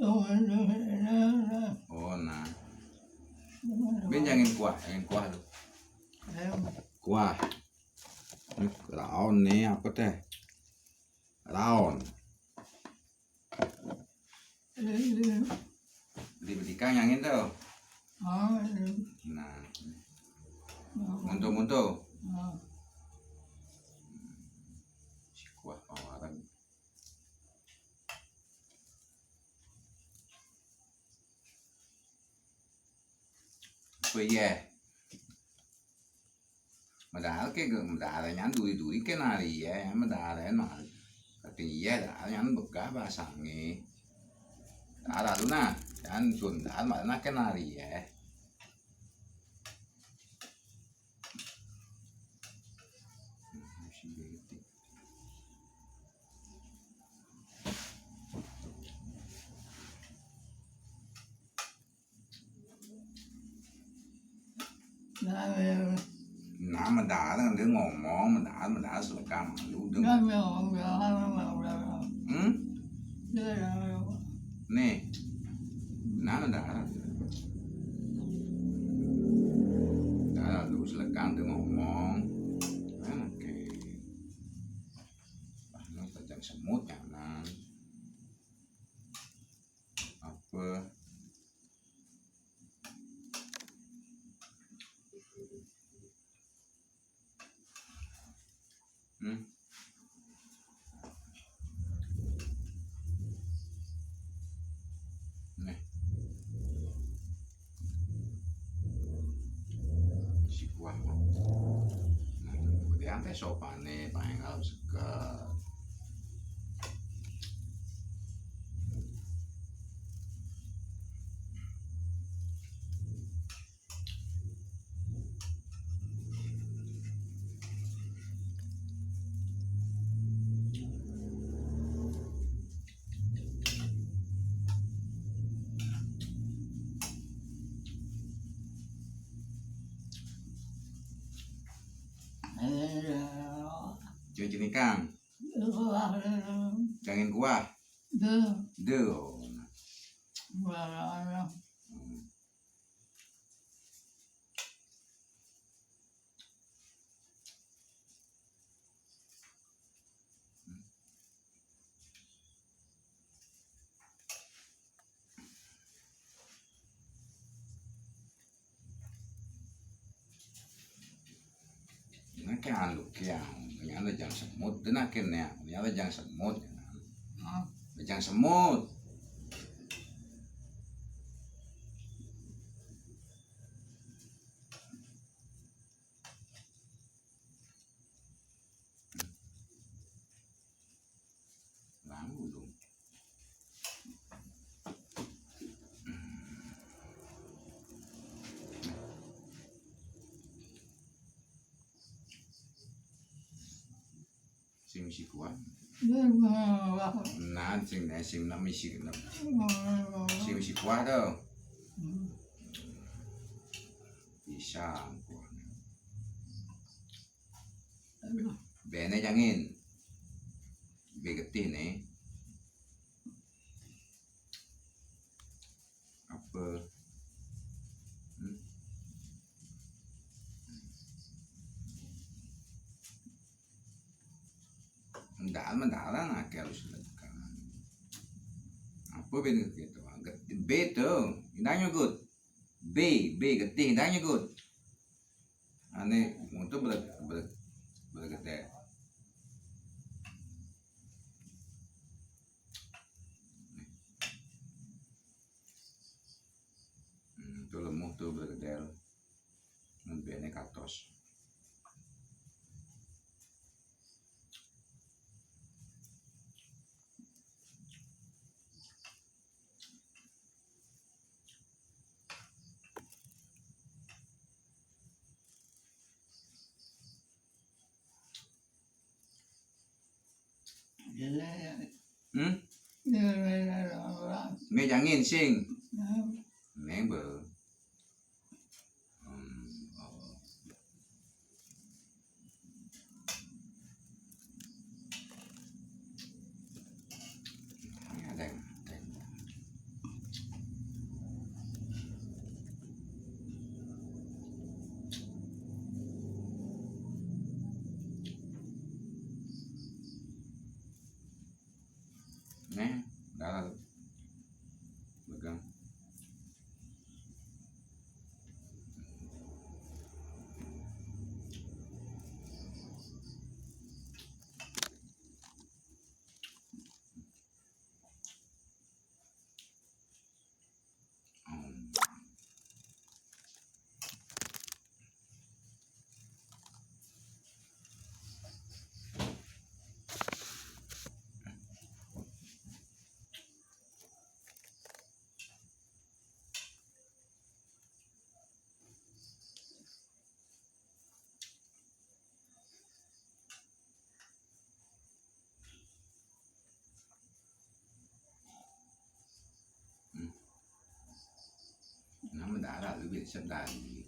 Oh, nah. Bên jangan kuah tuh. Kuah. Raon nih apa teh? Raon. Beli kanyangin tuh. Nah. Muntuh. Si kuah pawaran. Apa ya? Madal nhắn đuổi cái này ya, madal nó thì ya đã nhắn bực cá ba sang nghe. Đã là đúng nè, nhắn chuẩn đã mà nó cái này ya. Nãy mình đã nó đứa ngon món mình đã sửa cam đủ đừng. Nè, nãy mình đã là đủ sửa cam đứa ngon món. Đó là cái nó phải chẳng semut ya nah. Apa nih si kuah nah kemudian teh sopane paling harus segar jenis ikan jangan kuah deh nó cái ăn lục kia nhà nó jangan semut itu nak kena nhà nó jangan semut jangan semut lama belum si kuah nah sing nami si kuah tuh pisang kuahnya bene jangan begetih nih apa mendalam lah harus lekan apa beda gitu B tuh indahnya good B getih indahnya good aneh untuk bergetih tuh lemah tuh bergetih B-nya katos nghe jangan sing neng bờ ဒါလူပြစ်ချက်တာကြီး